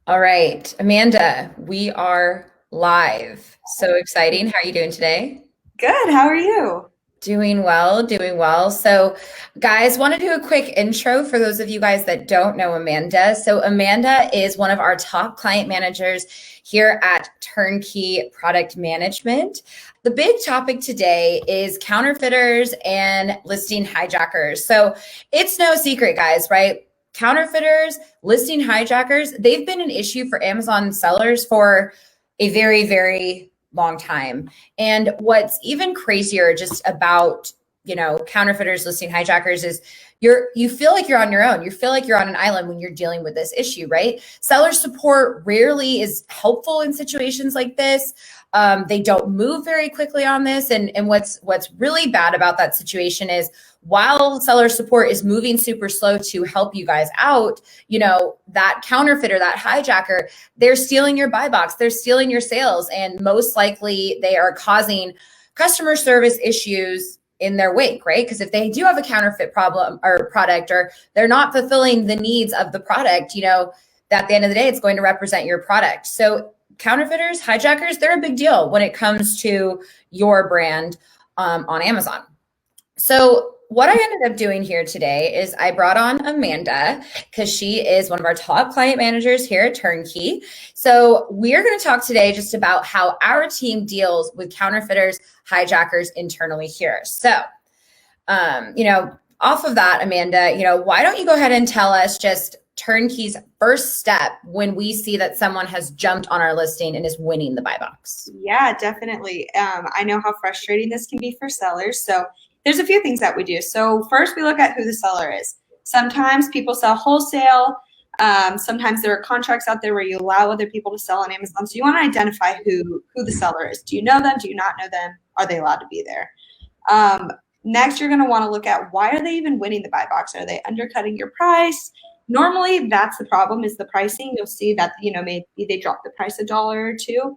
All right, Amanda, we are live. So exciting. How are you doing today? Good. How are you? Doing well, doing well. So, guys, want to do a quick intro for those of you guys that don't know Amanda. So, Amanda is one of our top client managers here at TurnKey Product Management. The big topic today is counterfeiters and listing hijackers. So, it's no secret, guys, right? Counterfeiters, listing hijackers, they've been an issue for Amazon sellers for a very, very long time. And what's even crazier just about, counterfeiters, listing hijackers is you feel like you're on your own. You feel like you're on an island when you're dealing with this issue, right? Seller support rarely is helpful in situations like this. They don't move very quickly on this. And what's really bad about that situation is while seller support is moving super slow to help you guys out, that counterfeiter, that hijacker, they're stealing your buy box, they're stealing your sales, and most likely they are causing customer service issues in their wake, right? Because if they do have a counterfeit problem or product, or they're not fulfilling the needs of the product, at the end of the day, it's going to represent your product. So counterfeiters, hijackers, they're a big deal when it comes to your brand on Amazon. So what I ended up doing here today is I brought on Amanda because she is one of our top client managers here at TurnKey. So we're going to talk today just about how our team deals with counterfeiters, hijackers internally here. So, off of that, Amanda, why don't you go ahead and tell us just TurnKey's first step when we see that someone has jumped on our listing and is winning the buy box? Yeah, definitely. I know how frustrating this can be for sellers. So there's a few things that we do. So first, we look at who the seller is. Sometimes people sell wholesale. Sometimes there are contracts out there where you allow other people to sell on Amazon. So you want to identify who the seller is. Do you know them? Do you not know them? Are they allowed to be there? Next, you're going to want to look at why are they even winning the buy box? Are they undercutting your price? Normally, that's the problem is the pricing. You'll see that, maybe they drop the price $1 or $2.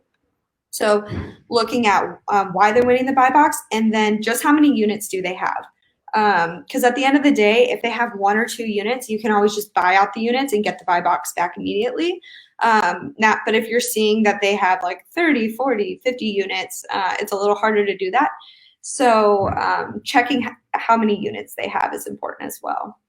So looking at why they're winning the buy box and then just how many units do they have. Because at the end of the day, if they have 1 or 2 units, you can always just buy out the units and get the buy box back immediately. But if you're seeing that they have like 30, 40, 50 units, it's a little harder to do that. So checking how many units they have is important as well.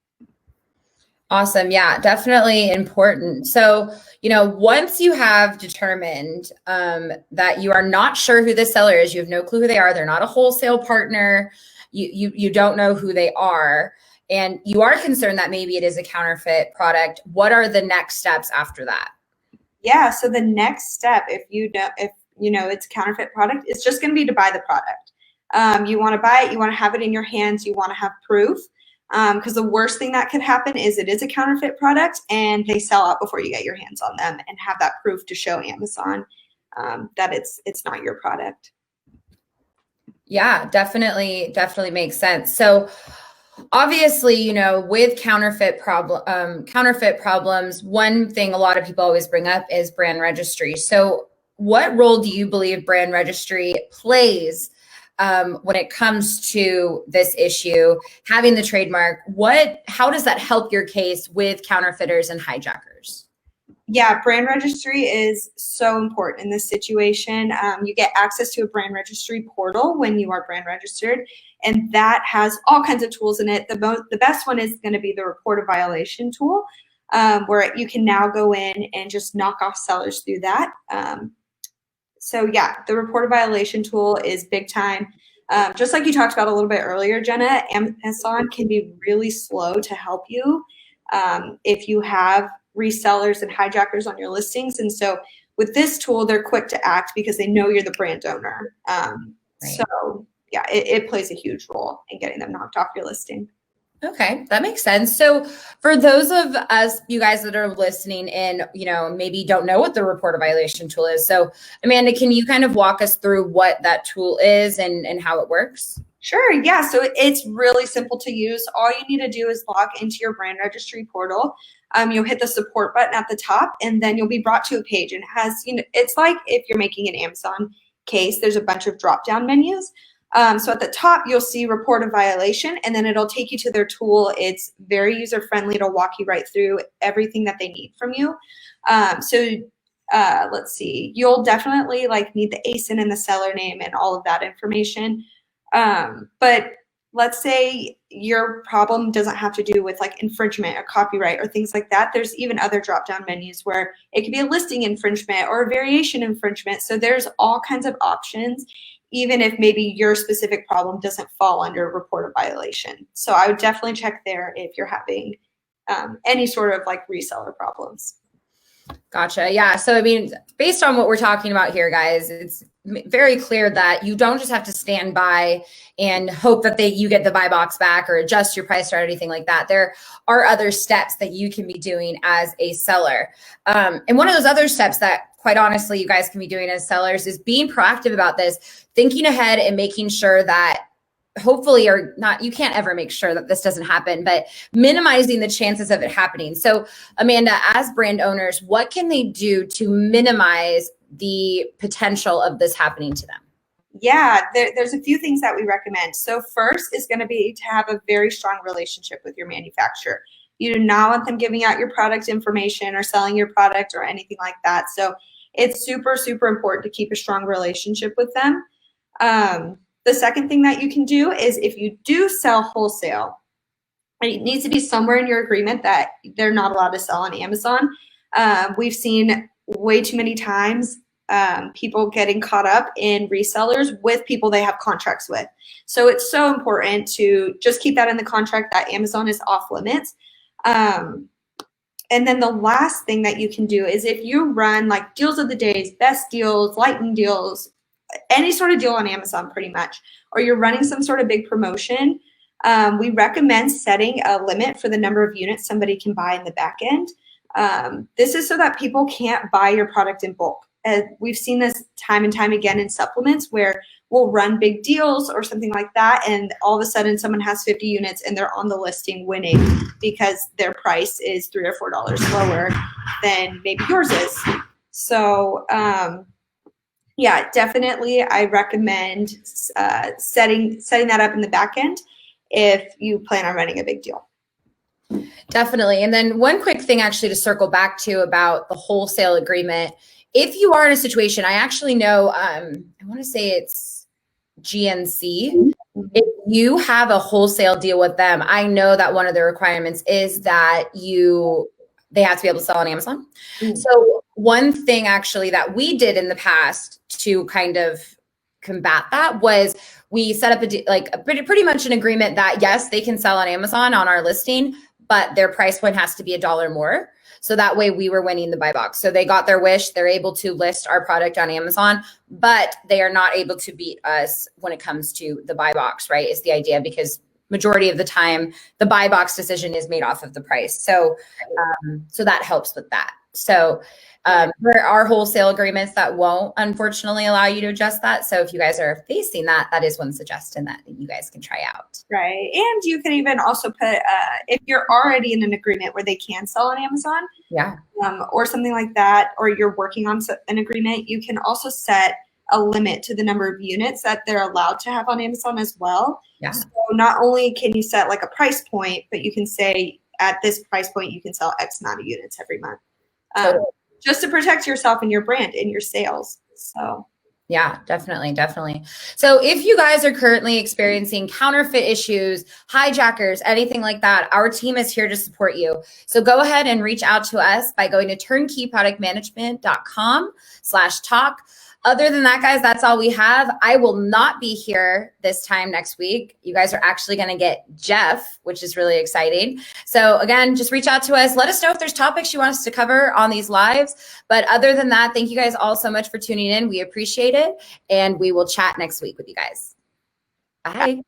Awesome. Yeah, definitely important. So, once you have determined that you are not sure who the seller is, you have no clue who they are, they're not a wholesale partner, you don't know who they are, and you are concerned that maybe it is a counterfeit product, what are the next steps after that? Yeah, so the next step, if it's a counterfeit product, it's just going to be to buy the product. You want to buy it, you want to have it in your hands, you want to have proof. Because the worst thing that could happen is it is a counterfeit product and they sell out before you get your hands on them and have that proof to show Amazon that it's not your product. Yeah, definitely makes sense. So obviously, with counterfeit problems, one thing a lot of people always bring up is brand registry. So what role do you believe brand registry plays when it comes to this issue, having the trademark? How does that help your case with counterfeiters and hijackers? Yeah, brand registry is so important in this situation. You get access to a brand registry portal when you are brand registered, and that has all kinds of tools in it. The best one is going to be the report a violation tool, where you can now go in and just knock off sellers through that. So yeah, the report a violation tool is big time. Just like you talked about a little bit earlier, Jenna, Amazon can be really slow to help you if you have resellers and hijackers on your listings. And so with this tool, they're quick to act because they know you're the brand owner. Right. So yeah, it plays a huge role in getting them knocked off your listing. Okay, that makes sense. So for those of us, you guys that are listening and, maybe don't know what the report a violation tool is. So Amanda, can you kind of walk us through what that tool is and how it works? Sure, yeah. So it's really simple to use. All you need to do is log into your brand registry portal. You'll hit the support button at the top and then you'll be brought to a page, and it has, it's like if you're making an Amazon case, there's a bunch of drop-down menus. So at the top, you'll see report a violation, and then it'll take you to their tool. It's very user-friendly. It'll walk you right through everything that they need from you. Let's see. You'll definitely need the ASIN and the seller name and all of that information. But let's say your problem doesn't have to do with infringement or copyright or things like that. There's even other drop-down menus where it could be a listing infringement or a variation infringement. So there's all kinds of options, even if maybe your specific problem doesn't fall under report a violation. So I would definitely check there if you're having any sort of reseller problems. Gotcha. Yeah. So, I mean, based on what we're talking about here, guys, it's very clear that you don't just have to stand by and hope that you get the buy box back or adjust your price or anything like that. There are other steps that you can be doing as a seller. And one of those other steps that, quite honestly, you guys can be doing as sellers is being proactive about this, thinking ahead and making sure that hopefully, or not, you can't ever make sure that this doesn't happen, but minimizing the chances of it happening. So Amanda, as brand owners, what can they do to minimize the potential of this happening to them? Yeah, there's a few things that we recommend. So first is going to be to have a very strong relationship with your manufacturer. You do not want them giving out your product information or selling your product or anything like that. So it's super, super important to keep a strong relationship with them. The second thing that you can do is if you do sell wholesale, it needs to be somewhere in your agreement that they're not allowed to sell on Amazon. We've seen way too many times people getting caught up in resellers with people they have contracts with. So it's so important to just keep that in the contract that Amazon is off limits. And then the last thing that you can do is if you run deals of the days, best deals, lightning deals, any sort of deal on Amazon pretty much, or you're running some sort of big promotion, we recommend setting a limit for the number of units somebody can buy in the back end. This is so that people can't buy your product in bulk. We've seen this time and time again in supplements where we'll run big deals or something like that, and all of a sudden someone has 50 units and they're on the listing winning because their price is $3 or $4 lower than maybe yours is. So yeah, definitely I recommend setting that up in the back end if you plan on running a big deal. Definitely. And then one quick thing actually to circle back to about the wholesale agreement. If you are in a situation, I actually know, I want to say it's GNC. If you have a wholesale deal with them, I know that one of the requirements is that they have to be able to sell on Amazon. So one thing actually that we did in the past to kind of combat that was we set up pretty much an agreement that yes, they can sell on Amazon on our listing, but their price point has to be $1 more. So that way we were winning the buy box. So they got their wish. They're able to list our product on Amazon, but they are not able to beat us when it comes to the buy box, right? Is the idea, because majority of the time the buy box decision is made off of the price. So, so that helps with that. So there are wholesale agreements that won't unfortunately allow you to adjust that. So if you guys are facing that, that is one suggestion that you guys can try out. Right. And you can even also put, if you're already in an agreement where they can sell on Amazon, yeah, or something like that, or you're working on an agreement, you can also set a limit to the number of units that they're allowed to have on Amazon as well. Yeah. So not only can you set a price point, but you can say at this price point, you can sell X amount of units every month. Totally. Just to protect yourself and your brand and your sales. So yeah, definitely. Definitely. So if you guys are currently experiencing counterfeit issues, hijackers, anything like that, our team is here to support you. So go ahead and reach out to us by going to turnkeyproductmanagement.com/talk. Other than that, guys, that's all we have. I will not be here this time next week. You guys are actually going to get Jeff, which is really exciting. So again, just reach out to us. Let us know if there's topics you want us to cover on these lives. But other than that, thank you guys all so much for tuning in. We appreciate it. And we will chat next week with you guys. Bye.